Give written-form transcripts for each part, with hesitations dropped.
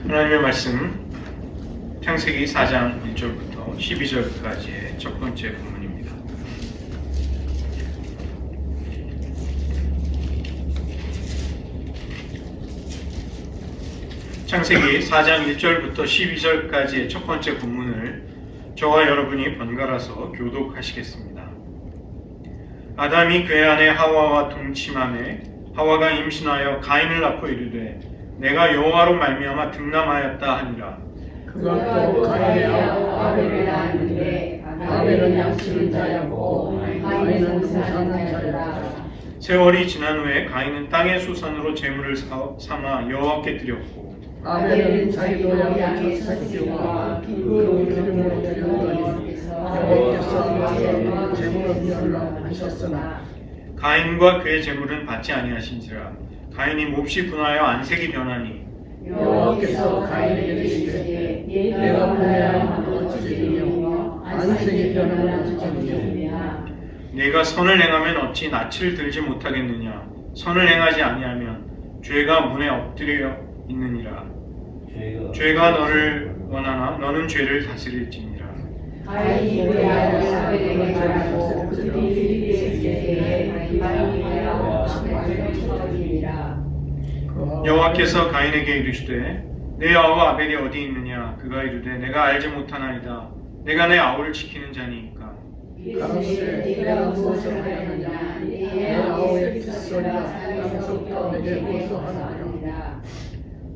하나님의 말씀 창세기 4장 1절부터 12절까지의 첫 번째 본문입니다. 창세기 4장 1절부터 12절까지의 첫 번째 본문을 저와 여러분이 번갈아서 교독하시겠습니다. 아담이 그의 아내 하와와 동침하매 하와가 임신하여 가인을 낳고 이르되 내가 여호와로 말미암아 득남하였다 하니라. 그가 또 가인의 아벨을 낳았는데 아벨은 양치는 자였고 가인은 농사하는 자였다. 세월이 지난 후에 가인은 땅의 소산으로 제물을 삼아 여호와께 드렸고 아벨은 자기도 양치 살찌우고 그 기름으로 드렸더니 여호와께서 그에게 제물을 주라 하셨으나 가인과 그의 제물은 받지 아니하신지라. 가인이 몹시 분하여 안색이 변하니 여호와께서 가인에게 이르시되 내가 분하여 어찌되며 안색이 변하는 어찌되며 내가 선을 행하면 어찌 낯을 들지 못하겠느냐. 선을 행하지 아니하면 죄가 문에 엎드려 있느니라. 죄가 너를 원하나 너는 죄를 다스릴지니라. 가인이 그의 아들 아벨에게 말하고 그들이 이르기를 가인이 하여 아벨을 쳐주니라. 여호와께서 가인에게 이르시되 내 아우 아벨이 어디 있느냐. 그가 이르되 내가 알지 못하나이다. 내가 내 아우를 지키는 자니까. 가로되 네가 무엇을 하였느냐. 내 아우의 핏소리가 땅에서부터 내게 고소하느니라.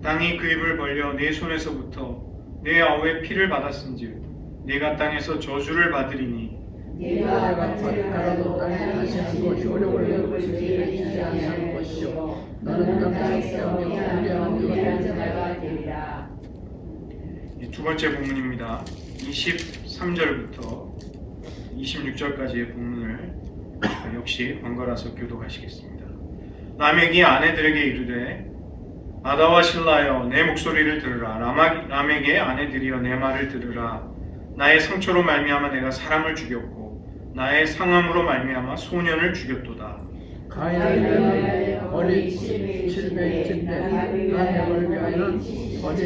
땅이 그 입을 벌려 내 손에서부터 내 아우의 피를 받았은즉 내가 땅에서 저주를 받으리니 내가 바닷가라도 땅에 다시 한 것이 어려울 죄를 아니하는 것이요 너는 땅에서 깨어며 우리한 자가 되리라. 두 번째 본문입니다. 23절부터 26절까지의 본문을 역시 번갈아서 교독하시겠습니다. 라멕이 아내들에게 이르되 아다와 실라여 내 목소리를 들으라. 라멕의 아내들이여 내 말을 들으라. 나의 상처로 말미암아 내가 사람을 죽였고 나의 상함으로 말미암아 소년을 죽였도다. 가인의 어리 700인데 라멕을 위하여는 어리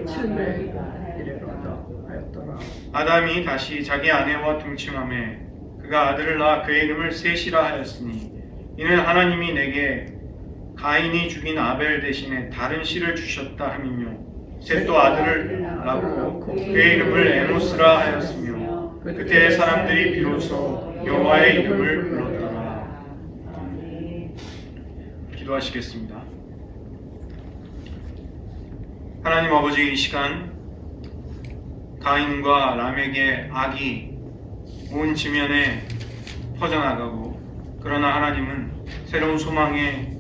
7700이래로다 하였더라. 아담이 다시 자기 아내와 동침하매 그가 아들을 낳아 그의 이름을 셋이라 하였으니 이는 하나님이 내게 가인이 죽인 아벨 대신에 다른 씨를 주셨다 함이며 셋도 아들을 낳고 그의 이름을 에노스라 하였으며 그때의 사람들이 비로소 여호와의 이름을 불렀더라. 기도하시겠습니다. 하나님 아버지, 이 시간 가인과 라멕의 악이 온 지면에 퍼져나가고 그러나 하나님은 새로운 소망의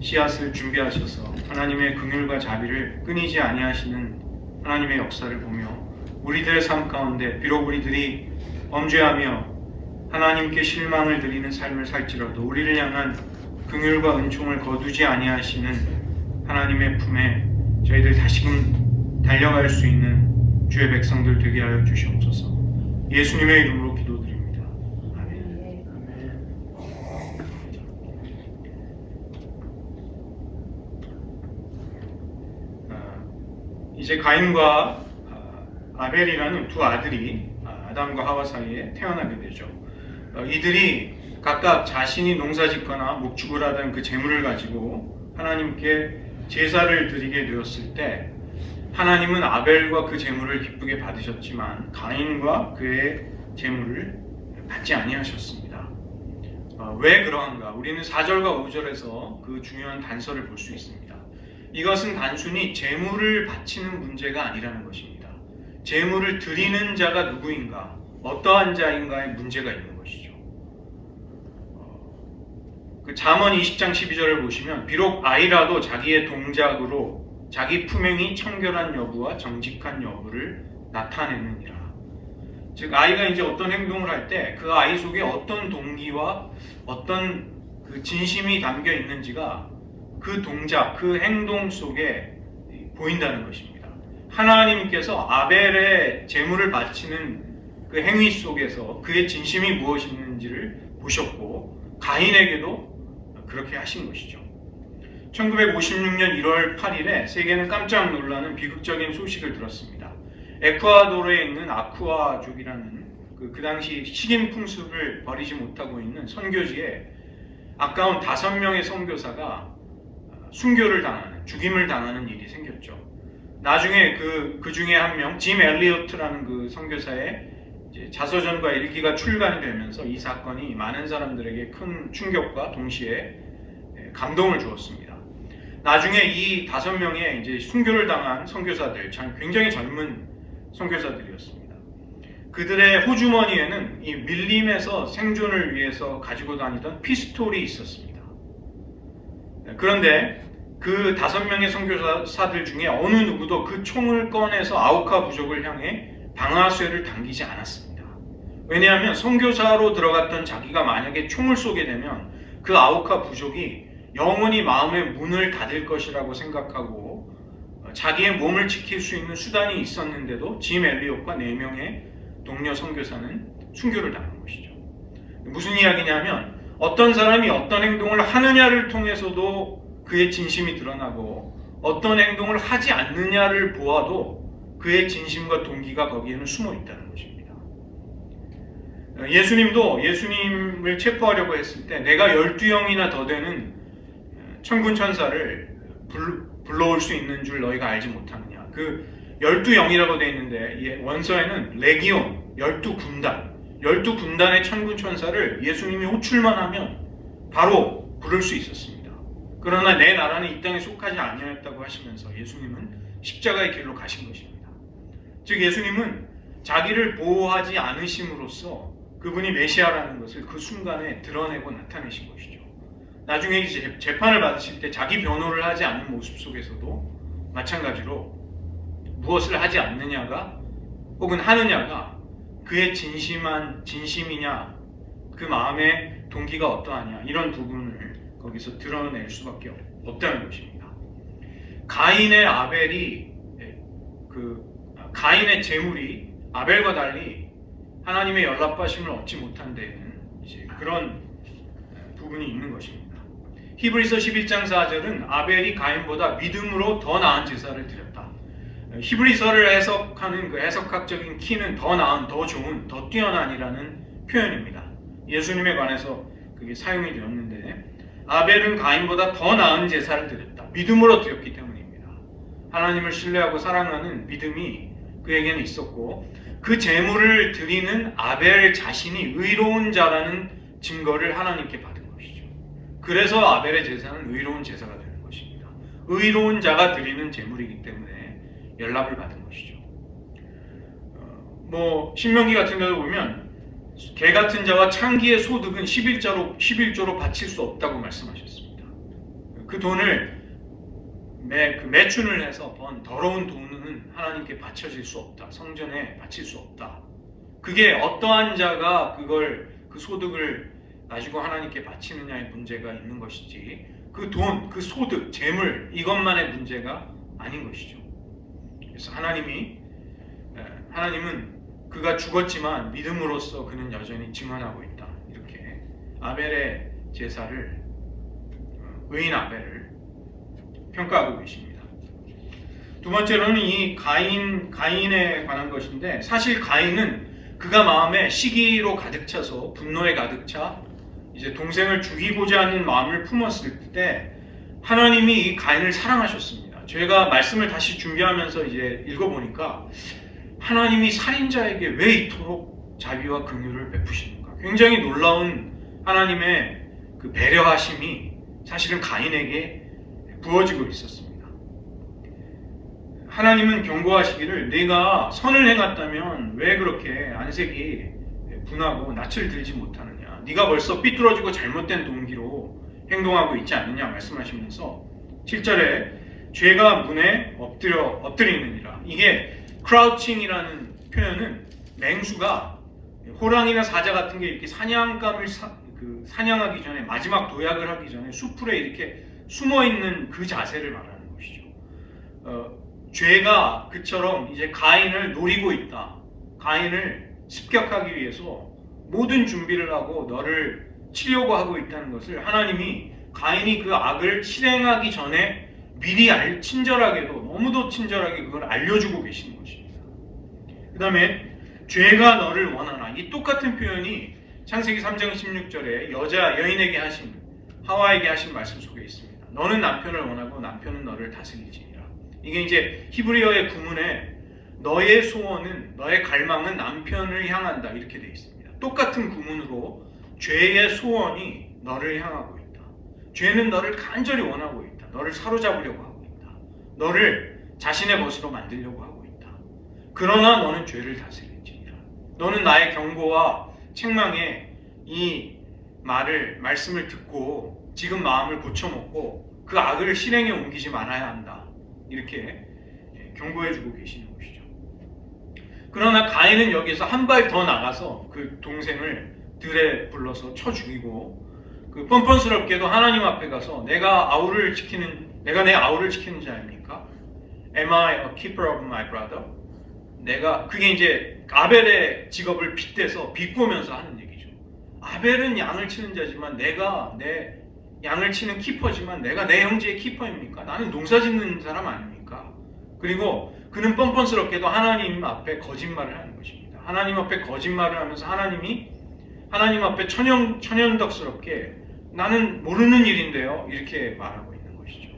씨앗을 준비하셔서 하나님의 긍휼과 자비를 끊이지 아니하시는 하나님의 역사를 보며 우리들의 삶 가운데 비록 우리들이 범죄하며 하나님께 실망을 드리는 삶을 살지라도 우리를 향한 긍휼과 은총을 거두지 아니하시는 하나님의 품에 저희들 다시금 달려갈 수 있는 주의 백성들 되게 하여 주시옵소서. 예수님의 이름으로 기도드립니다. 아멘. 이제 가인과 아벨이라는 두 아들이 아담과 하와 사이에 태어나게 되죠. 이들이 각각 자신이 농사짓거나 목축을 하던 그 재물을 가지고 하나님께 제사를 드리게 되었을 때 하나님은 아벨과 그 재물을 기쁘게 받으셨지만 가인과 그의 재물을 받지 아니하셨습니다. 왜 그러한가? 우리는 4절과 5절에서 그 중요한 단서를 볼 수 있습니다. 이것은 단순히 재물을 바치는 문제가 아니라는 것입니다. 재물을 드리는 자가 누구인가, 어떠한 자인가의 문제가 있는 것이죠. 그 잠언 20장 12절을 보시면 비록 아이라도 자기의 동작으로 자기 품행이 청결한 여부와 정직한 여부를 나타내느니라. 즉 아이가 이제 어떤 행동을 할 때 그 아이 속에 어떤 동기와 어떤 그 진심이 담겨 있는지가 그 동작, 그 행동 속에 보인다는 것입니다. 하나님께서 아벨의 제물을 바치는 그 행위 속에서 그의 진심이 무엇이었는지를 보셨고 가인에게도 그렇게 하신 것이죠. 1956년 1월 8일에 세계는 깜짝 놀라는 비극적인 소식을 들었습니다. 에콰도르에 있는 아쿠아족이라는 그 당시 식인 풍습을 버리지 못하고 있는 선교지에 아까운 5명의 선교사가 순교를 당하는, 죽임을 당하는 일이 생겼죠. 나중에 그 중에 한 명, 짐 엘리어트라는 그 선교사의 자서전과 일기가 출간이 되면서 이 사건이 많은 사람들에게 큰 충격과 동시에 감동을 주었습니다. 나중에 이 5명의 이제 순교를 당한 선교사들, 굉장히 젊은 선교사들이었습니다. 그들의 호주머니에는 이 밀림에서 생존을 위해서 가지고 다니던 피스톨이 있었습니다. 그런데 그 5명의 선교사들 중에 어느 누구도 그 총을 꺼내서 아우카 부족을 향해 방아쇠를 당기지 않았습니다. 왜냐하면 선교사로 들어갔던 자기가 만약에 총을 쏘게 되면 그 아우카 부족이 영원히 마음의 문을 닫을 것이라고 생각하고 자기의 몸을 지킬 수 있는 수단이 있었는데도 짐 엘리엇과 4명의 동료 선교사는 순교를 당한 것이죠. 무슨 이야기냐면 어떤 사람이 어떤 행동을 하느냐를 통해서도 그의 진심이 드러나고 어떤 행동을 하지 않느냐를 보아도 그의 진심과 동기가 거기에는 숨어 있다는 것입니다. 예수님도 예수님을 체포하려고 했을 때 내가 12영이나 더 되는 천군 천사를 불러올 수 있는 줄 너희가 알지 못하느냐. 그 12영이라고 되어 있는데 원서에는 레기온, 12군단, 12군단의 천군 천사를 예수님이 호출만 하면 바로 부를 수 있었습니다. 그러나 내 나라는 이 땅에 속하지 아니하였다고 하시면서 예수님은 십자가의 길로 가신 것입니다. 즉 예수님은 자기를 보호하지 않으심으로써 그분이 메시아라는 것을 그 순간에 드러내고 나타내신 것이죠. 나중에 이제 재판을 받으실 때 자기 변호를 하지 않는 모습 속에서도 마찬가지로 무엇을 하지 않느냐가 혹은 하느냐가 그의 진심이냐 그 마음의 동기가 어떠하냐 이런 부분을 거기서 드러낼 수밖에 없다는 것입니다. 가인의 재물이 아벨과 달리 하나님의 연락받으심을 얻지 못한 데에는 이제 그런 부분이 있는 것입니다. 히브리서 11장 4절은 아벨이 가인보다 믿음으로 더 나은 제사를 드렸다. 히브리서를 해석하는 그 해석학적인 키는 더 나은, 더 좋은, 더 뛰어난이라는 표현입니다. 예수님에 관해서 그게 사용이 되었는데 아벨은 가인보다 더 나은 제사를 드렸다. 믿음으로 드렸기 때문입니다. 하나님을 신뢰하고 사랑하는 믿음이 그에게는 있었고 그 제물을 드리는 아벨 자신이 의로운 자라는 증거를 하나님께 받은 것이죠. 그래서 아벨의 제사는 의로운 제사가 되는 것입니다. 의로운 자가 드리는 제물이기 때문에 연락을 받은 것이죠. 신명기 같은 데도 보면 개 같은 자와 창기의 소득은 11조로 바칠 수 없다고 말씀하셨습니다. 그 돈을 매춘을 해서 번 더러운 돈은 하나님께 바쳐질 수 없다. 성전에 바칠 수 없다. 그게 어떠한 자가 그 소득을 가지고 하나님께 바치느냐의 문제가 있는 것이지 그 돈, 그 소득, 재물 이것만의 문제가 아닌 것이죠. 그래서 하나님은 그가 죽었지만 믿음으로써 그는 여전히 증언하고 있다. 이렇게 아벨의 제사를 의인 아벨을 평가하고 계십니다. 두 번째로는 이 가인에 관한 것인데 사실 가인은 그가 마음에 시기로 가득 차서 분노에 가득 차 이제 동생을 죽이고자 하는 마음을 품었을 때 하나님이 이 가인을 사랑하셨습니다. 제가 말씀을 다시 준비하면서 이제 읽어보니까 하나님이 살인자에게 왜 이토록 자비와 긍휼을 베푸십니까? 굉장히 놀라운 하나님의 그 배려하심이 사실은 가인에게 부어지고 있었습니다. 하나님은 경고하시기를 네가 선을 행했다면 왜 그렇게 안색이 분하고 낯을 들지 못하느냐? 네가 벌써 삐뚤어지고 잘못된 동기로 행동하고 있지 않느냐 말씀하시면서 7절에 죄가 문에 엎드리느니라. 이게 크라우칭이라는 표현은 맹수가 호랑이나 사자 같은 게 이렇게 사냥감을 사냥하기 전에 마지막 도약을 하기 전에 수풀에 이렇게 숨어 있는 그 자세를 말하는 것이죠. 죄가 그처럼 이제 가인을 노리고 있다. 가인을 습격하기 위해서 모든 준비를 하고 너를 치려고 하고 있다는 것을 하나님이 가인이 그 악을 실행하기 전에 미리 친절하게도 너무도 친절하게 그걸 알려주고 계시는 것입니다. 그 다음에 죄가 너를 원하나, 이 똑같은 표현이 창세기 3장 16절에 여인에게 하신, 하와에게 하신 말씀 속에 있습니다. 너는 남편을 원하고 남편은 너를 다스리지니라. 이게 이제 히브리어의 구문에 너의 소원은, 너의 갈망은 남편을 향한다 이렇게 되어 있습니다. 똑같은 구문으로 죄의 소원이 너를 향하고 있다. 죄는 너를 간절히 원하고 있다. 너를 사로잡으려고 하고 있다. 너를 자신의 것으로 만들려고 하고 있다. 그러나 너는 죄를 다스릴지니라. 너는 나의 경고와 책망에 이 말씀을 듣고 지금 마음을 고쳐먹고 그 악을 실행에 옮기지 말아야 한다. 이렇게 경고해주고 계시는 것이죠. 그러나 가인은 여기서 한 발 더 나가서 그 동생을 들에 불러서 쳐 죽이고, 그 뻔뻔스럽게도 하나님 앞에 가서 내가 내 아우를 지키는 자입니까? Am I a keeper of my brother? 그게 이제 아벨의 직업을 빗대서 비꼬면서 하는 얘기죠. 아벨은 양을 치는 자지만 내가 내 양을 치는 키퍼지만 내가 내 형제의 키퍼입니까? 나는 농사 짓는 사람 아닙니까? 그리고 그는 뻔뻔스럽게도 하나님 앞에 거짓말을 하는 것입니다. 하나님 앞에 거짓말을 하면서 하나님 앞에 천연덕스럽게 나는 모르는 일인데요, 이렇게 말하고 있는 것이죠.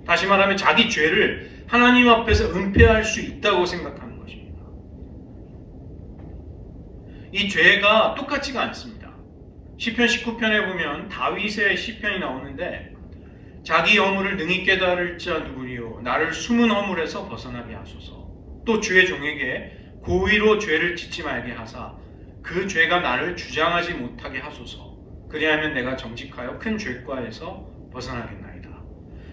다시 말하면 자기 죄를 하나님 앞에서 은폐할 수 있다고 생각하는 것입니다. 이 죄가 똑같지가 않습니다. 시편 19편에 보면 다윗의 시편이 나오는데, 자기 허물을 능히 깨달을 자 누구리요, 나를 숨은 허물에서 벗어나게 하소서. 또 주의 종에게 고의로 죄를 짓지 말게 하사 그 죄가 나를 주장하지 못하게 하소서. 그리하면 내가 정직하여 큰 죄과에서 벗어나겠나이다.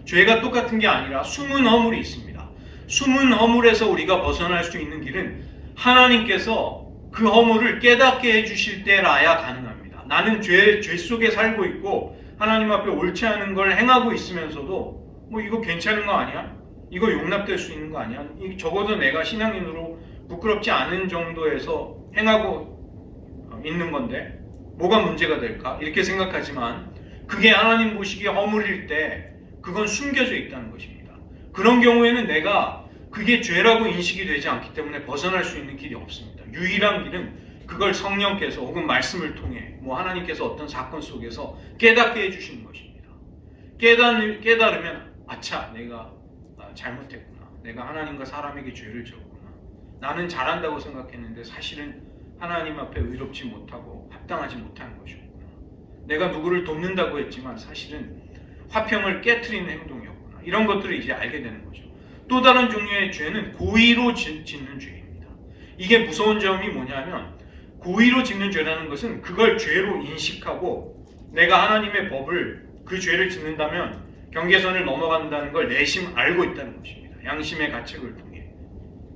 죄가 똑같은 게 아니라 숨은 허물이 있습니다. 숨은 허물에서 우리가 벗어날 수 있는 길은 하나님께서 그 허물을 깨닫게 해주실 때라야 가능합니다. 나는 죄 속에 살고 있고 하나님 앞에 옳지 않은 걸 행하고 있으면서도 이거 괜찮은 거 아니야? 이거 용납될 수 있는 거 아니야? 적어도 내가 신앙인으로 부끄럽지 않은 정도에서 행하고 있는 건데 뭐가 문제가 될까? 이렇게 생각하지만 그게 하나님 보시기에 허물일 때 그건 숨겨져 있다는 것입니다. 그런 경우에는 내가 그게 죄라고 인식이 되지 않기 때문에 벗어날 수 있는 길이 없습니다. 유일한 길은 그걸 성령께서 혹은 말씀을 통해 하나님께서 어떤 사건 속에서 깨닫게 해주시는 것입니다. 깨달으면 아차, 내가 잘못했구나. 내가 하나님과 사람에게 죄를 지었구나. 나는 잘한다고 생각했는데 사실은 하나님 앞에 의롭지 못하고 합당하지 못하는 것이었구나. 내가 누구를 돕는다고 했지만 사실은 화평을 깨트리는 행동이었구나. 이런 것들을 이제 알게 되는 거죠. 또 다른 종류의 죄는 고의로 짓는 죄입니다. 이게 무서운 점이 뭐냐면, 고의로 짓는 죄라는 것은 그걸 죄로 인식하고 내가 하나님의 법을, 그 죄를 짓는다면 경계선을 넘어간다는 걸 내심 알고 있다는 것입니다. 양심의 가책을 통해,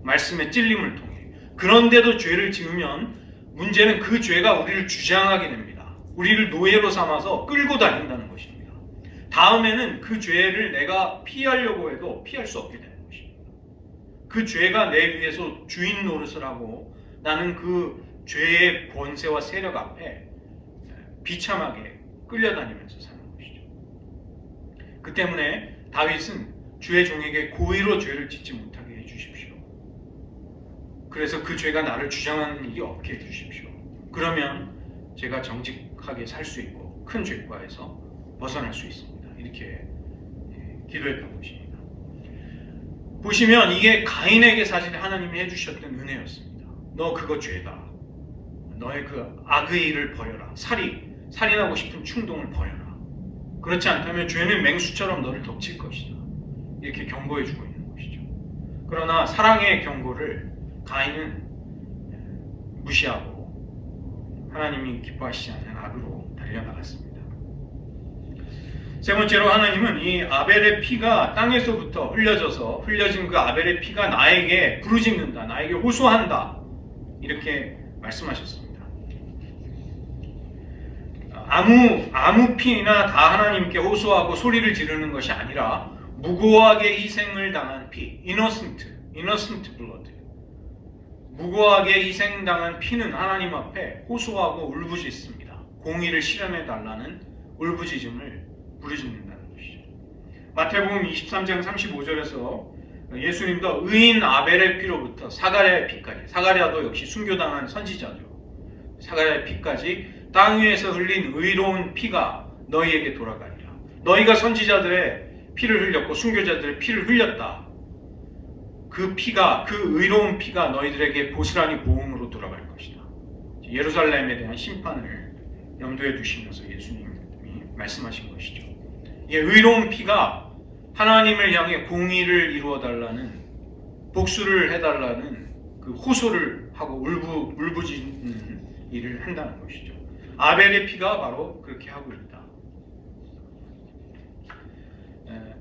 말씀의 찔림을 통해. 그런데도 죄를 지으면 문제는 그 죄가 우리를 주장하게 됩니다. 우리를 노예로 삼아서 끌고 다닌다는 것입니다. 다음에는 그 죄를 내가 피하려고 해도 피할 수 없게 되는 것입니다. 그 죄가 내 위에서 주인 노릇을 하고 나는 그 죄의 권세와 세력 앞에 비참하게 끌려다니면서 사는 것이죠. 그 때문에 다윗은 주의 종에게 고의로 죄를 짓지 못하게 해주십시오. 그래서 그 죄가 나를 주장하는 일이 없게 해주십시오. 그러면 제가 정직하게 살 수 있고 큰 죄과에서 벗어날 수 있습니다. 이렇게 기도했던 것입니다. 보시면 이게 가인에게 사실 하나님이 해주셨던 은혜였습니다. 너 그거 죄다. 너의 그 악의 일을 버려라. 살인하고 싶은 충동을 버려라. 그렇지 않다면 죄는 맹수처럼 너를 덮칠 것이다. 이렇게 경고해주고 있는 것이죠. 그러나 사랑의 경고를 가인은 무시하고 하나님이 기뻐하시지 않는 악으로 달려나갔습니다. 세 번째로 하나님은 이 아벨의 피가 땅에서부터 흘려진 그 아벨의 피가 나에게 부르짖는다, 나에게 호소한다, 이렇게 말씀하셨습니다. 아무 피나 다 하나님께 호소하고 소리를 지르는 것이 아니라 무고하게 희생을 당한 피, innocent blood, 무고하게 희생당한 피는 하나님 앞에 호소하고 울부짖습니다. 공의를 실현해 달라는 울부짖음을 부르짖는다는 것이죠. 마태복음 23장 35절에서 예수님도 의인 아벨의 피로부터 사가랴의 피까지, 사가랴도 역시 순교당한 선지자죠. 사가랴의 피까지 땅 위에서 흘린 의로운 피가 너희에게 돌아가리라. 너희가 선지자들의 피를 흘렸고 순교자들의 피를 흘렸다. 그 피가, 그 의로운 피가 너희들에게 고스란히 보응으로 돌아갈 것이다. 예루살렘에 대한 심판을 염두에 두시면서 예수님이 말씀하신 것이죠. 이 의로운 피가 하나님을 향해 공의를 이루어달라는, 복수를 해달라는 그 호소를 하고 울부짖는 일을 한다는 것이죠. 아벨의 피가 바로 그렇게 하고 있다.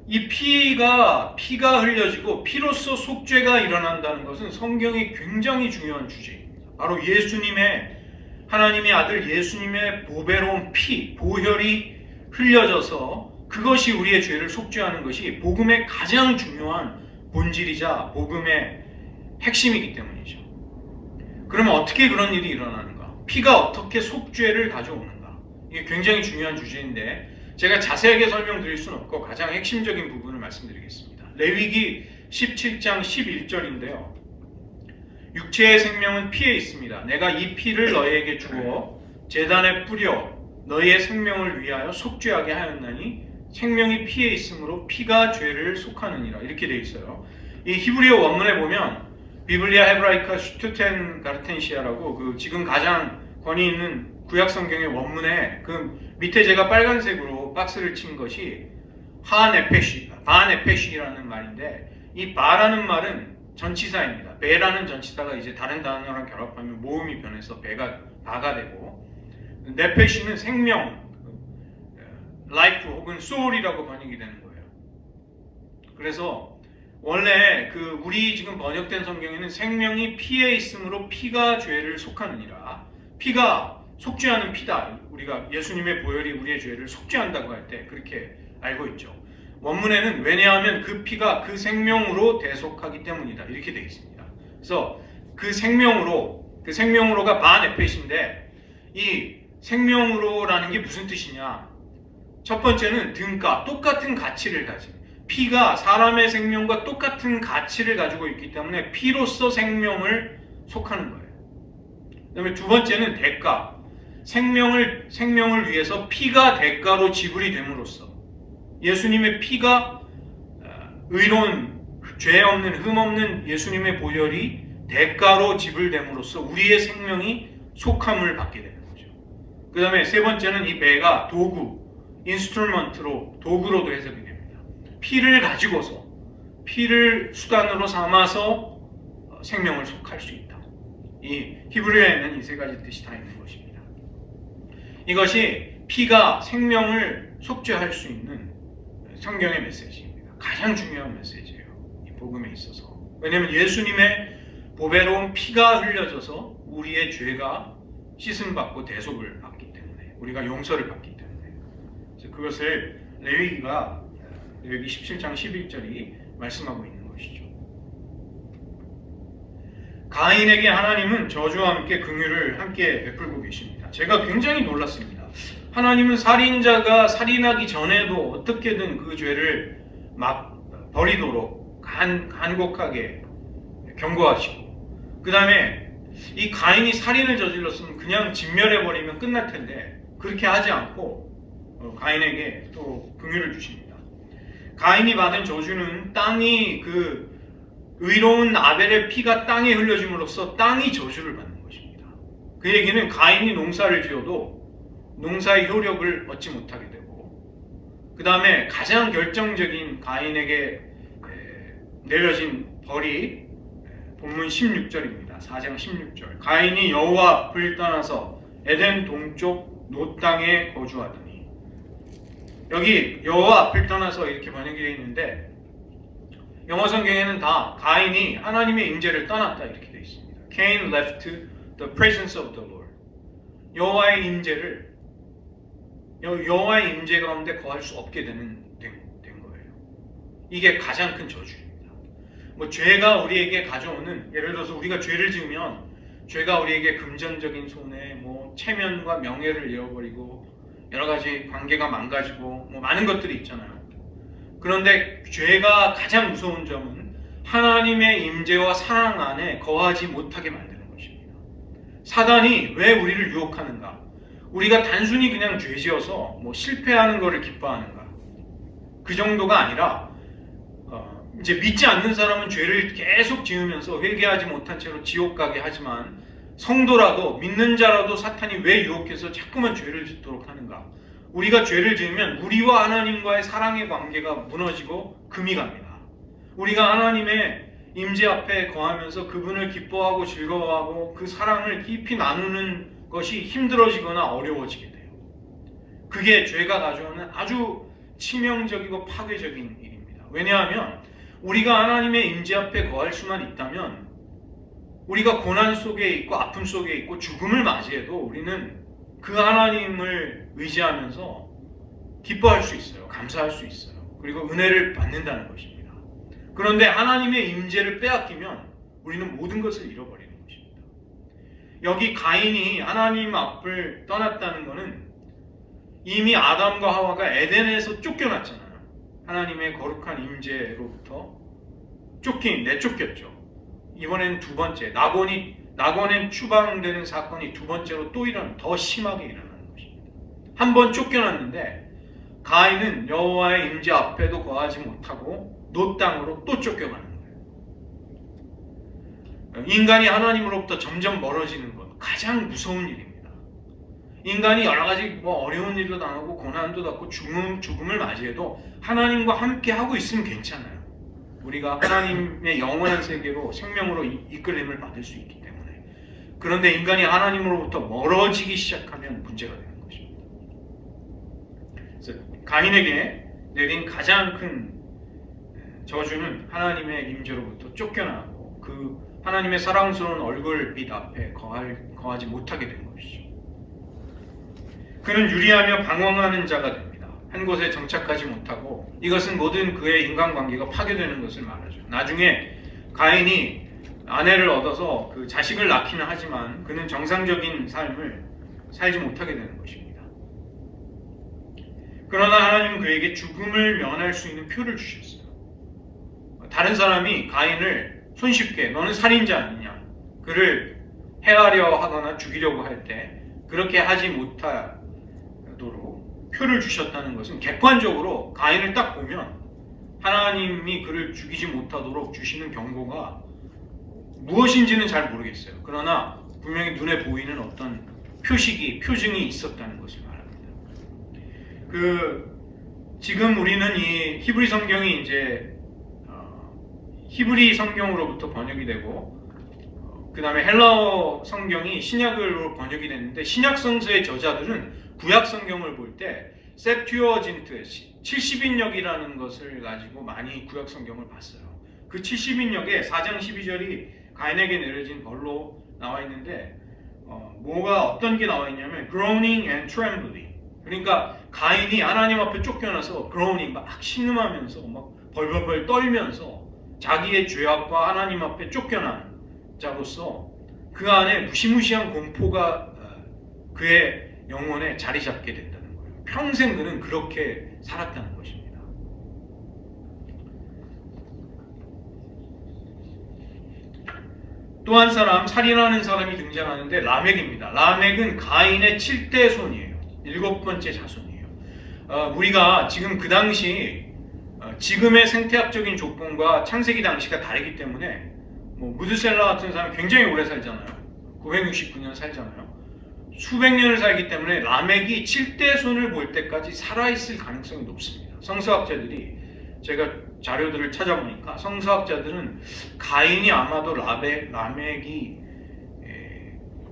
이 피가 흘려지고 피로써 속죄가 일어난다는 것은 성경의 굉장히 중요한 주제입니다. 바로 하나님의 아들 예수님의 보배로운 피, 보혈이 흘려져서 그것이 우리의 죄를 속죄하는 것이 복음의 가장 중요한 본질이자 복음의 핵심이기 때문이죠. 그러면 어떻게 그런 일이 일어나는가? 피가 어떻게 속죄를 가져오는가? 이게 굉장히 중요한 주제인데 제가 자세하게 설명드릴 수는 없고 가장 핵심적인 부분을 말씀드리겠습니다. 레위기 17장 11절인데요. 육체의 생명은 피에 있습니다. 내가 이 피를 너희에게 주어 제단에 뿌려 너희의 생명을 위하여 속죄하게 하였나니 생명이 피에 있으므로 피가 죄를 속하느니라. 이렇게 되어 있어요. 이 히브리어 원문에 보면 비블리아 헤브라이카 슈투텐 가르텐시아라고 그 지금 가장 권위 있는 구약 성경의 원문에 그 밑에 제가 빨간색으로 박스를 친 것이 바네페시라는 말인데 이 바라는 말은 전치사입니다. 베라는 전치사가 이제 다른 단어랑 결합하면 모음이 변해서 바가 되고 네페시는 생명, 라이프 혹은 소울이라고 번역이 되는 거예요. 그래서 원래 우리 지금 번역된 성경에는 생명이 피에 있으므로 피가 죄를 속하느니라. 피가 속죄하는 피다. 우리가 예수님의 보혈이 우리의 죄를 속죄한다고 할 때 그렇게 알고 있죠. 원문에는 왜냐하면 그 피가 그 생명으로 대속하기 때문이다. 이렇게 되어 있습니다. 그래서 그 생명으로가 바네펫인데 이 생명으로라는 게 무슨 뜻이냐? 첫 번째는 등가, 똑같은 가치를 가진 피가 사람의 생명과 똑같은 가치를 가지고 있기 때문에 피로서 생명을 속하는 거예요. 그 다음에 두 번째는 대가, 생명을 위해서 피가 대가로 지불이 됨으로써 예수님의 피가 의로운, 죄 없는, 흠 없는 예수님의 보혈이 대가로 지불됨으로써 우리의 생명이 속함을 받게 되는 거죠. 그 다음에 세 번째는 이 배가 도구, 인스트루먼트로, 도구로도 해석이 됩니다. 피를 가지고서, 피를 수단으로 삼아서 생명을 속할 수 있다. 이 히브리어에는 이 세 가지 뜻이 다 있는 것입니다. 이것이 피가 생명을 속죄할 수 있는 성경의 메시지입니다. 가장 중요한 메시지예요. 이 복음에 있어서. 왜냐하면 예수님의 보배로운 피가 흘려져서 우리의 죄가 씻음받고 대속을 받기 때문에, 우리가 용서를 받기 때문에. 그래서 그것을 레위기 17장 11절이 말씀하고 있는 것이죠. 가인에게 하나님은 저주와 함께 긍휼을 함께 베풀고 계십니다. 제가 굉장히 놀랐습니다. 하나님은 살인자가 살인하기 전에도 어떻게든 그 죄를 막 버리도록 간곡하게 경고하시고, 그 다음에 이 가인이 살인을 저질렀으면 그냥 진멸해버리면 끝날 텐데 그렇게 하지 않고 가인에게 또 긍휼을 주십니다. 가인이 받은 저주는 땅이 의로운 아벨의 피가 땅에 흘려짐으로써 땅이 저주를 받는 것입니다. 그 얘기는 가인이 농사를 지어도 농사의 효력을 얻지 못하게 되고, 그 다음에 가장 결정적인 가인에게 내려진 벌이 본문 16절입니다. 4장 16절. 가인이 여호와 앞을 떠나서 에덴 동쪽 노 땅에 거주하더니, 여기 여호와 앞을 떠나서 이렇게 번역이 되어 있는데 영어 성경에는 다 가인이 하나님의 임재를 떠났다 이렇게 되어 있습니다. Cain left the presence of the Lord. 여호와의 임재 가운데 거할 수 없게 된 거예요. 이게 가장 큰 저주입니다. 죄가 우리에게 가져오는, 예를 들어서 우리가 죄를 지으면 죄가 우리에게 금전적인 손해, 체면과 명예를 잃어버리고 여러 가지 관계가 망가지고 뭐 많은 것들이 있잖아요. 그런데 죄가 가장 무서운 점은 하나님의 임재와 사랑 안에 거하지 못하게 만드는 것입니다. 사단이 왜 우리를 유혹하는가? 우리가 단순히 그냥 죄 지어서 뭐 실패하는 것을 기뻐하는가? 그 정도가 아니라 이제 믿지 않는 사람은 죄를 계속 지으면서 회개하지 못한 채로 지옥 가게 하지만 성도라도 믿는 자라도 사탄이 왜 유혹해서 자꾸만 죄를 짓도록 하는가? 우리가 죄를 지으면 우리와 하나님과의 사랑의 관계가 무너지고 금이 갑니다. 우리가 하나님의 임재 앞에 거하면서 그분을 기뻐하고 즐거워하고 그 사랑을 깊이 나누는 것이 힘들어지거나 어려워지게 돼요. 그게 죄가 가져오는 아주 치명적이고 파괴적인 일입니다. 왜냐하면 우리가 하나님의 임재 앞에 거할 수만 있다면 우리가 고난 속에 있고 아픔 속에 있고 죽음을 맞이해도 우리는 그 하나님을 의지하면서 기뻐할 수 있어요. 감사할 수 있어요. 그리고 은혜를 받는다는 것입니다. 그런데 하나님의 임재를 빼앗기면 우리는 모든 것을 잃어버리는 것입니다. 여기 가인이 하나님 앞을 떠났다는 것은 이미 아담과 하와가 에덴에서 쫓겨났잖아요. 하나님의 거룩한 임재로부터 내쫓겼죠. 이번엔 두 번째, 낙원에 추방되는 사건이 두 번째로 또 더 심하게 일어나는 것입니다. 한 번 쫓겨났는데 가인은 여호와의 임재 앞에도 거하지 못하고 노 땅으로 또 쫓겨가는 거예요. 인간이 하나님으로부터 점점 멀어지는 것, 가장 무서운 일입니다. 인간이 여러 가지 어려운 일도 당하고 고난도 당하고 죽음을 맞이해도 하나님과 함께 하고 있으면 괜찮아요. 우리가 하나님의 영원한 세계로 생명으로 이끌림을 받을 수 있기 때문에. 그런데 인간이 하나님으로부터 멀어지기 시작하면 문제가 되는 것입니다. 그래서 가인에게 내린 가장 큰 저주는 하나님의 임재로부터 쫓겨나고 그 하나님의 사랑스러운 얼굴빛 앞에 거하지 못하게 된 것이죠. 그는 유리하며 방황하는 자가 됩니다. 한 곳에 정착하지 못하고 이것은 모든 그의 인간관계가 파괴되는 것을 말하죠. 나중에 가인이 아내를 얻어서 그 자식을 낳기는 하지만 그는 정상적인 삶을 살지 못하게 되는 것입니다. 그러나 하나님은 그에게 죽음을 면할 수 있는 표를 주셨어요. 다른 사람이 가인을 손쉽게 너는 살인자 아니냐, 그를 해하려 하거나 죽이려고 할 때 그렇게 하지 못하도록 표를 주셨다는 것은 객관적으로 가인을 딱 보면 하나님이 그를 죽이지 못하도록 주시는 경고가 무엇인지는 잘 모르겠어요. 그러나 분명히 눈에 보이는 어떤 표징이 있었다는 것을 말합니다. 지금 우리는 이 히브리 성경이 이제 히브리 성경으로부터 번역이 되고 그 다음에 헬라어 성경이 신약으로 번역이 됐는데 신약 성서의 저자들은 구약 성경을 볼 때 셉튜어진트 70인역이라는 것을 가지고 많이 구약 성경을 봤어요. 그 70인역에 4장 12절이 가인에게 내려진 벌로 나와 있는데 어떤 게 나와 있냐면 groaning and trembling. 그러니까 가인이 하나님 앞에 쫓겨나서 groaning 막 신음하면서 막 벌벌벌 떨면서 자기의 죄악과 하나님 앞에 쫓겨난 자로서 그 안에 무시무시한 공포가 그의 영혼에 자리 잡게 된다는 거예요. 평생 그는 그렇게 살았다는 것입니다. 또 한 사람, 살인하는 사람이 등장하는데 라멕입니다. 라멕은 가인의 7대 손이에요. 7번째 자손이에요. 우리가 지금 그 당시 지금의 생태학적인 조건과 창세기 당시가 다르기 때문에 무드셀라 같은 사람이 굉장히 오래 살잖아요. 969년 살잖아요. 수백 년을 살기 때문에 라멕이 7대 손을 볼 때까지 살아있을 가능성이 높습니다. 성서학자들이 제가 자료들을 찾아보니까 성서학자들은 가인이 아마도 라멕이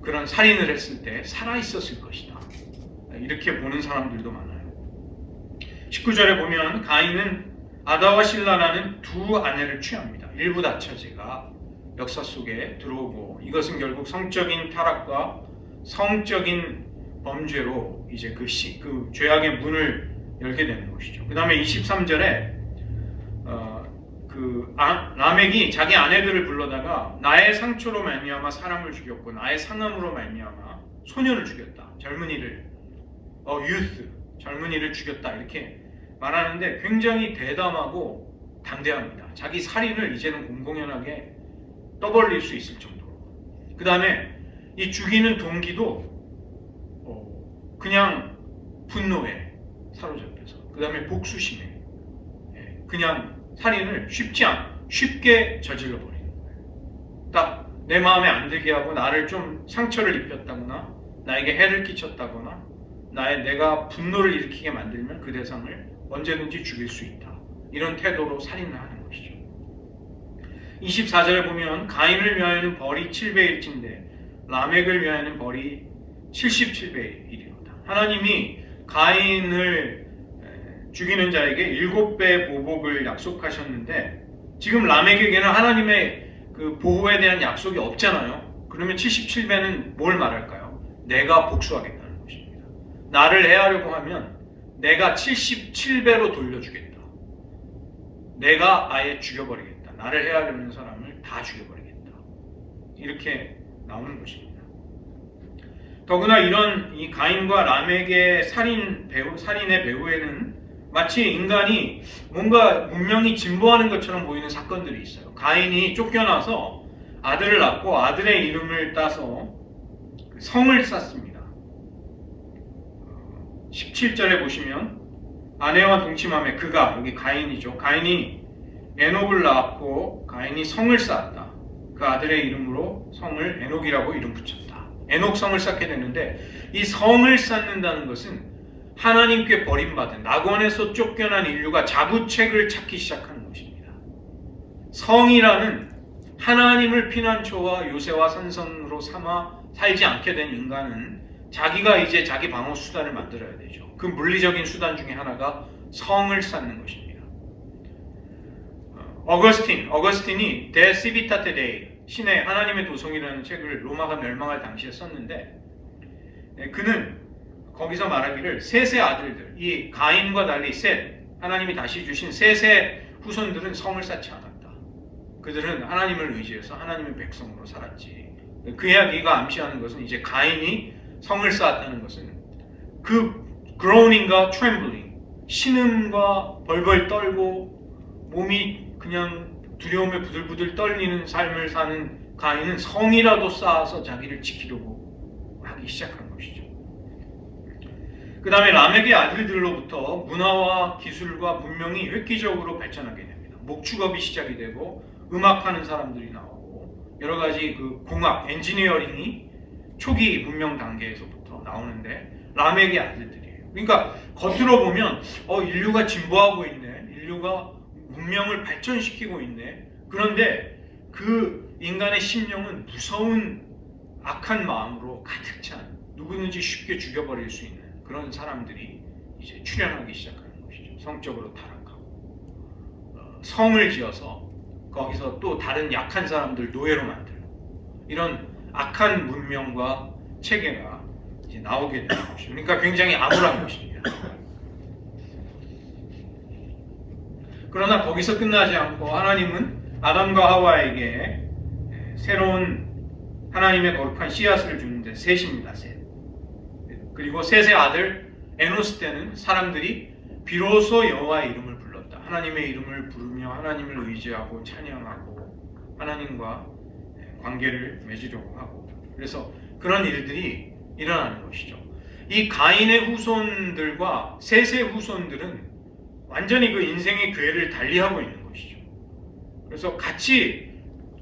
그런 살인을 했을 때 살아있었을 것이다. 이렇게 보는 사람들도 많아요. 19절에 보면 가인은 아다와 실라라는 두 아내를 취합니다. 일부 다처제가 역사 속에 들어오고 이것은 결국 성적인 타락과 성적인 범죄로 이제 그 죄악의 문을 열게 되는 것이죠. 그 다음에 23절에 라멕이 자기 아내들을 불러다가 나의 상처로 말미암아 사람을 죽였고 나의 상함으로 말미암아 소년을 죽였다. 젊은이를 youth, 젊은이를 죽였다 이렇게 말하는데 굉장히 대담하고 담대합니다. 자기 살인을 이제는 공공연하게 떠벌릴 수 있을 정도로. 그 다음에 이 죽이는 동기도 그냥 분노에 사로잡혀서, 그 다음에 복수심에, 그냥 살인을 쉽게 저질러 버리는 거예요. 딱 내 마음에 안 들게 하고 나를 좀 상처를 입혔다거나 나에게 해를 끼쳤다거나 내가 분노를 일으키게 만들면 그 대상을 언제든지 죽일 수 있다. 이런 태도로 살인을 하는 것이죠. 24절에 보면 가인을 위하여는 벌이 7배일진데 라멕을 위하여는 벌이 77배이리로다. 하나님이 가인을 죽이는 자에게 7배 보복을 약속하셨는데 지금 라멕에게는 하나님의 그 보호에 대한 약속이 없잖아요. 그러면 77배는 뭘 말할까요? 내가 복수하겠다는 것입니다. 나를 해하려고 하면 내가 77배로 돌려주겠다. 내가 아예 죽여버리겠다. 나를 해하려는 사람을 다 죽여버리겠다. 이렇게 나오는 것입니다. 더구나 이런 이 가인과 라멕의 살인의 배후에는 마치 인간이 뭔가 문명이 진보하는 것처럼 보이는 사건들이 있어요. 가인이 쫓겨나서 아들을 낳고 아들의 이름을 따서 성을 쌓습니다. 17절에 보시면 아내와 동침하며 그가, 여기 가인이죠. 가인이 에녹을 낳았고 가인이 성을 쌓았다. 그 아들의 이름으로 성을 에녹이라고 이름 붙였다. 에녹 성을 쌓게 되는데 이 성을 쌓는다는 것은 하나님께 버림받은 낙원에서 쫓겨난 인류가 자부책을 찾기 시작하는 것입니다. 성이라는 하나님을 피난처와 요새와 산성으로 삼아 살지 않게 된 인간은 자기가 이제 자기 방어 수단을 만들어야 되죠. 그 물리적인 수단 중에 하나가 성을 쌓는 것입니다. 어거스틴이 데 시비타테 데이, 신의 하나님의 도성이라는 책을 로마가 멸망할 당시에 썼는데 그는 거기서 말하기를 셋의 아들들, 이 가인과 달리 하나님이 다시 주신 셋의 후손들은 성을 쌓지 않았다. 그들은 하나님을 의지해서 하나님의 백성으로 살았지. 그 이야기가 암시하는 것은 이제 가인이 성을 쌓았다는 것은 그 groaning과 trembling, 신음과 벌벌 떨고 몸이 그냥 두려움에 부들부들 떨리는 삶을 사는 가인은 성이라도 쌓아서 자기를 지키려고 하기 시작한 것이죠. 그 다음에 라멕의 아들들로부터 문화와 기술과 문명이 획기적으로 발전하게 됩니다. 목축업이 시작이 되고 음악하는 사람들이 나오고 여러 가지 그 공학, 엔지니어링이 초기 문명 단계에서부터 나오는데 라멕의 아들들이에요. 그러니까 겉으로 보면 인류가 진보하고 있네. 인류가 문명을 발전시키고 있네. 그런데 그 인간의 심령은 무서운 악한 마음으로 가득 찬 누구든지 쉽게 죽여버릴 수 있는 그런 사람들이 이제 출현하기 시작하는 것이죠. 성적으로 타락하고 성을 지어서 거기서 또 다른 약한 사람들 노예로 만들고 이런 악한 문명과 체계가 이제 나오게 되는 것이죠. 그러니까 굉장히 암울한 것입니다. 그러나 거기서 끝나지 않고 하나님은 아담과 하와에게 새로운 하나님의 거룩한 씨앗을 주는데 셋입니다. 셋. 그리고 셋의 아들 에노스 때는 사람들이 비로소 여호와의 이름을 불렀다. 하나님의 이름을 부르며 하나님을 의지하고 찬양하고 하나님과 관계를 맺으려고 하고 그래서 그런 일들이 일어나는 것이죠. 이 가인의 후손들과 셋의 후손들은 완전히 그 인생의 궤를 달리하고 있는 것이죠. 그래서 같이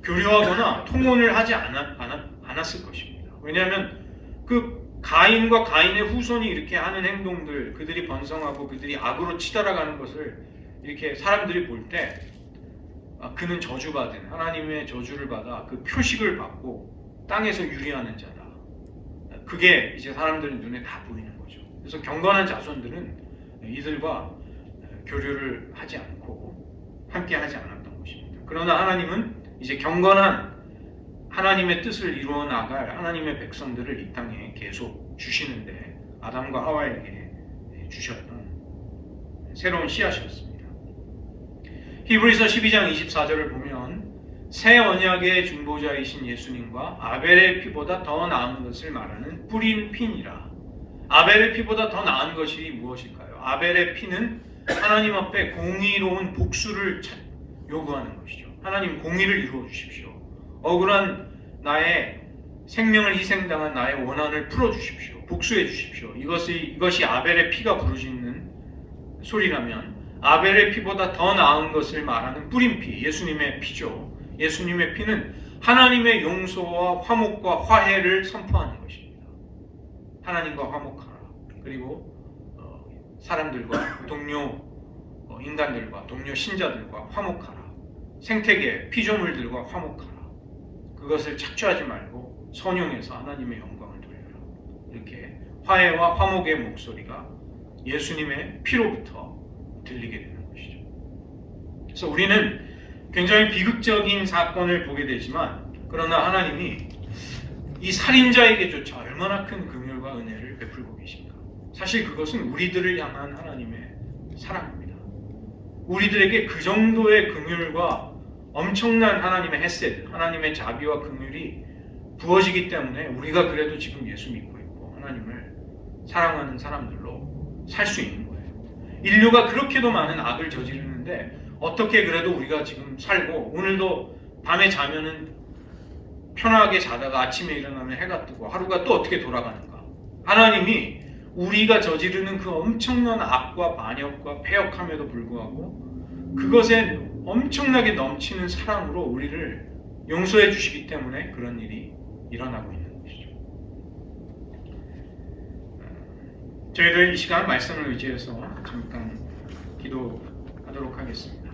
교류하거나 통혼을 하지 않았을 것입니다. 왜냐하면 그 가인과 가인의 후손이 이렇게 하는 행동들, 그들이 번성하고 그들이 악으로 치달아가는 것을 이렇게 사람들이 볼 때 그는 저주받은 하나님의 저주를 받아 그 표식을 받고 땅에서 유리하는 자다. 그게 이제 사람들 눈에 다 보이는 거죠. 그래서 경건한 자손들은 이들과 교류를 하지 않고 함께 하지 않았던 것입니다. 그러나 하나님은 이제 경건한 하나님의 뜻을 이루어 나갈 하나님의 백성들을 이 땅에 계속 주시는데 아담과 하와에게 주셨던 새로운 씨앗이었습니다. 히브리서 12장 24절을 보면 새 언약의 중보자이신 예수님과 아벨의 피보다 더 나은 것을 말하는 뿌린 피니라. 아벨의 피보다 더 나은 것이 무엇일까요? 아벨의 피는 하나님 앞에 공의로운 복수를 요구하는 것이죠. 하나님 공의를 이루어 주십시오. 억울한 나의 생명을 희생당한 나의 원한을 풀어 주십시오. 복수해 주십시오. 이것이 아벨의 피가 부르짖는 소리라면 아벨의 피보다 더 나은 것을 말하는 뿌림피, 예수님의 피죠. 예수님의 피는 하나님의 용서와 화목과 화해를 선포하는 것입니다. 하나님과 화목하라. 그리고 사람들과 동료 인간들과 동료 신자들과 화목하라. 생태계 피조물들과 화목하라. 그것을 착취하지 말고 선용해서 하나님의 영광을 돌려라. 이렇게 화해와 화목의 목소리가 예수님의 피로부터 들리게 되는 것이죠. 그래서 우리는 굉장히 비극적인 사건을 보게 되지만, 그러나 하나님이 이 살인자에게조차 얼마나 큰 긍휼과 은혜를 베풀고 계신가. 사실 그것은 우리들을 향한 하나님의 사랑입니다. 우리들에게 그 정도의 긍휼과 엄청난 하나님의 헤세드, 하나님의 자비와 긍휼이 부어지기 때문에 우리가 그래도 지금 예수 믿고 있고 하나님을 사랑하는 사람들로 살 수 있는 거예요. 인류가 그렇게도 많은 악을 저지르는데 어떻게 그래도 우리가 지금 살고, 오늘도 밤에 자면은 편하게 자다가 아침에 일어나면 해가 뜨고 하루가 또 어떻게 돌아가는가. 하나님이 우리가 저지르는 그 엄청난 악과 반역과 패역함에도 불구하고 그것에 엄청나게 넘치는 사랑으로 우리를 용서해 주시기 때문에 그런 일이 일어나고 있는 것이죠. 저희들 이 시간 말씀을 의지해서 잠깐 기도하도록 하겠습니다.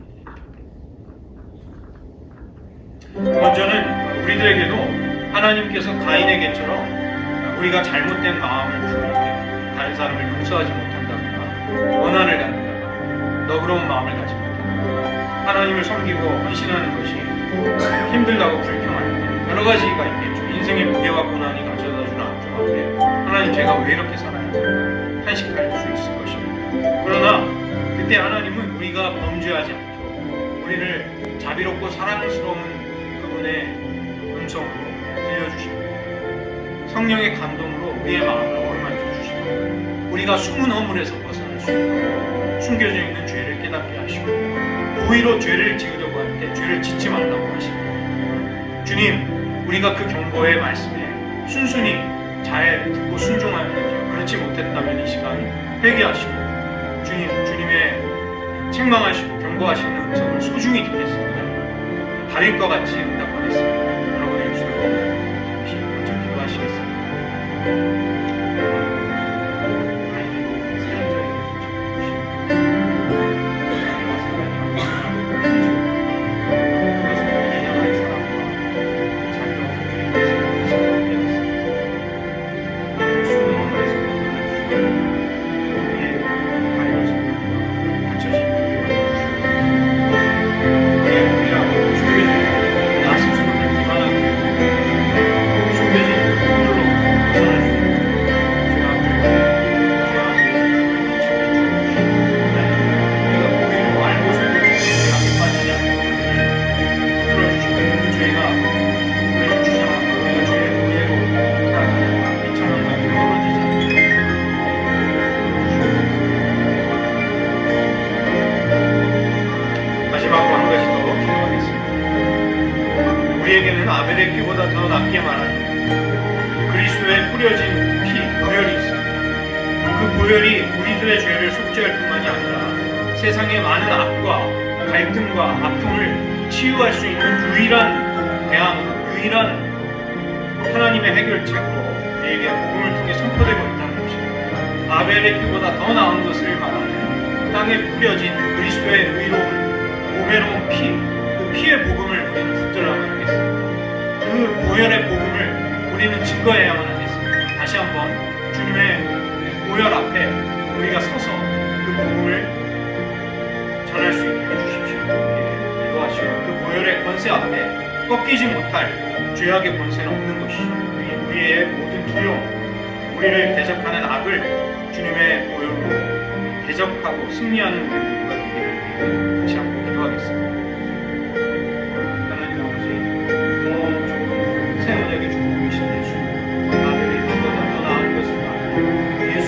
먼저는 우리들에게도 하나님께서 가인에게처럼 우리가 잘못된 마음을 품을 때 다른 사람을 용서하지 못한다거나 원한을 갖는다거나 너그러운 마음을 가지 못한다거나 하나님을 섬기고 헌신하는 것이 힘들다고 불평할 때 여러 가지가 있겠죠. 인생의 무게와 고난이 가져다주는 아픔 앞에 하나님 제가 왜 이렇게 살아야 될까 탄식할 수 있을 것입니다. 그러나 그때 하나님은 우리가 범죄하지 않도록 우리를 자비롭고 사랑스러운 그분의 음성으로 들려주시고 성령의 감동으로 우리의 마음을 어루만져 주시고 우리가 숨은 허물에서 벗어날 수 있도록 숨겨져 있는 죄를 깨닫게 하시고 고의로 죄를 지으려고 할 때 죄를 짓지 말라고 하시고, 주님 우리가 그 경고의 말씀에 순순히 잘 듣고 순종하였는지 그렇지 못했다면 이 시간 회개하시고 주님의 책망하시고 경고하시는 음성을 소중히 듣겠습니다. 다윗과 같이 응답하겠습니다. 여러분의 입술로 잠시 먼저 기도하시겠습니다. 우리에게는 아벨의 피보다 더 낫게 말하는 그리스도의 뿌려진 피, 보혈이 있습니다. 그 보혈이 우리들의 죄를 속죄할 뿐만이 아니라 세상의 많은 악과 갈등과 아픔을 치유할 수 있는 유일한 대안으로, 유일한 하나님의 해결책으로 우리에게 복음을 통해 선포되고 있다는 것입니다. 아벨의 피보다 더 나은 것을 말하는 땅에 뿌려진 그리스도의 의로운 보배로운 피, 그 피의 복음을 우리는 붙들어야만 하겠습니다. 그 보혈의 복음을 우리는 증거해야만 하겠습니다. 다시 한번 주님의 보혈 앞에 우리가 서서 그 복음을 전할 수 있게 해주십시오. 이렇게 기도하시고 그 보혈의 권세 앞에 꺾이지 못할 죄악의 권세는 없는 것이죠. 우리의 모든 두려움, 우리를 대적하는 악을 주님의 보혈로 대적하고 승리하는 우리가 되기를 위해 다시 한번 기도하겠습니다. 하나님 아버지, 더 좋은 세원에게 주고 계신 예수, 아벨의 피보다 더 나은 것을 말하는 예수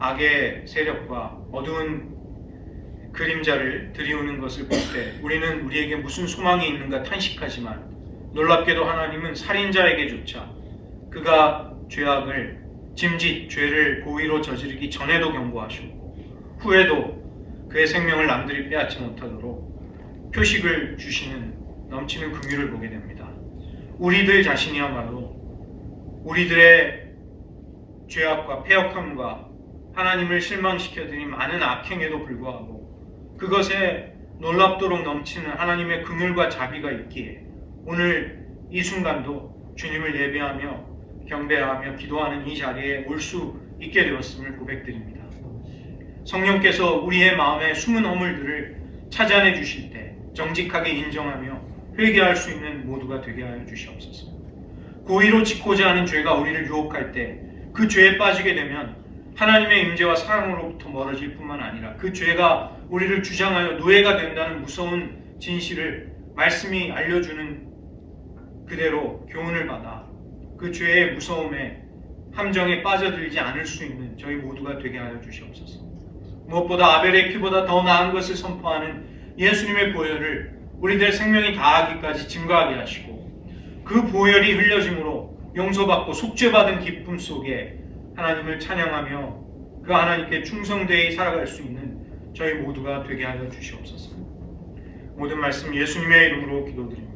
악의 세력과 어두운 그림자를 들이우는 것을 볼 때 우리는 우리에게 무슨 소망이 있는가 탄식하지만 놀랍게도 하나님은 살인자에게조차 그가 죄악을 짐짓 죄를 고의로 저지르기 전에도 경고하셨고 후에도 그의 생명을 남들이 빼앗지 못하도록 표식을 주시는 넘치는 긍휼을 보게 됩니다. 우리들 자신이야말로 우리들의 죄악과 패역함과 하나님을 실망시켜드린 많은 악행에도 불구하고 그것에 놀랍도록 넘치는 하나님의 긍휼과 자비가 있기에 오늘 이 순간도 주님을 예배하며 경배하며 기도하는 이 자리에 올 수 있게 되었음을 고백드립니다. 성령께서 우리의 마음의 숨은 허물들을 찾아내 주실 때 정직하게 인정하며 회개할 수 있는 모두가 되게 하여 주시옵소서. 고의로 짓고자 하는 죄가 우리를 유혹할 때 그 죄에 빠지게 되면 하나님의 임재와 사랑으로부터 멀어질 뿐만 아니라 그 죄가 우리를 주장하여 노예가 된다는 무서운 진실을 말씀이 알려주는 그대로 교훈을 받아 그 죄의 무서움에 함정에 빠져들지 않을 수 있는 저희 모두가 되게 하여 주시옵소서. 무엇보다 아벨의 피보다 더 나은 것을 선포하는 예수님의 보혈을 우리들 생명이 다하기까지 증거하게 하시고 그 보혈이 흘려짐으로 용서받고 속죄받은 기쁨 속에 하나님을 찬양하며 그 하나님께 충성되이 살아갈 수 있는 저희 모두가 되게 하여 주시옵소서. 모든 말씀 예수님의 이름으로 기도드립니다.